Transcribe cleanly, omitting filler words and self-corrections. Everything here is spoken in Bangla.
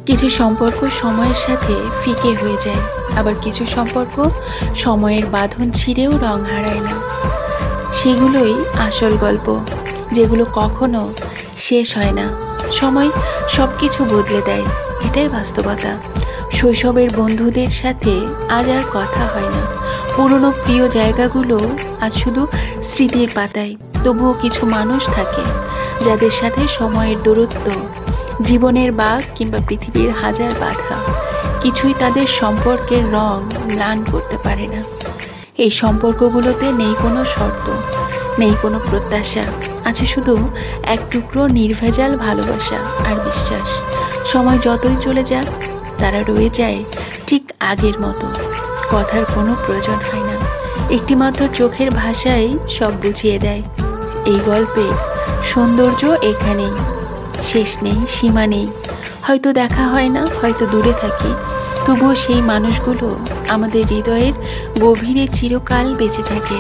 কিছু সম্পর্ক সময়ের সাথে ফিকে হয়ে যায়, আবার কিছু সম্পর্ক সময়ের বাঁধন ছিঁড়েও রং হারায় না। সেগুলোই আসল গল্প, যেগুলো কখনো শেষ হয় না। সময় সব কিছু বদলে দেয়, এটাই বাস্তবতা। শৈশবের বন্ধুদের সাথে আজ আর কথা হয় না, পুরনো প্রিয় জায়গাগুলো আজ শুধু স্মৃতির পাতায়। তবুও কিছু মানুষ থাকে যাদের সাথে সময়ের দূরত্ব, জীবনের বাঁক কিংবা পৃথিবীর হাজার বাধা কিছুই তাদের সম্পর্কের রং ম্লান করতে পারে না। এই সম্পর্কগুলোতে নেই কোনো শর্ত, নেই কোনো প্রত্যাশা, আছে শুধু এক টুকরো নির্ভেজাল ভালোবাসা আর বিশ্বাস। সময় যতই চলে যাক, তারা রয়ে যায় ঠিক আগের মতো। কথার কোনো প্রয়োজন হয় না, একটিমাত্র চোখের ভাষাই সব বুঝিয়ে দেয়। এই গল্পে সৌন্দর্য এখানেই, শেষ নেই, সীমা নেই। হয়তো দেখা হয় না, হয়তো দূরে থাকি, তবুও সেই মানুষগুলো আমাদের হৃদয়ের গভীরে চিরকাল বেঁচে থাকে।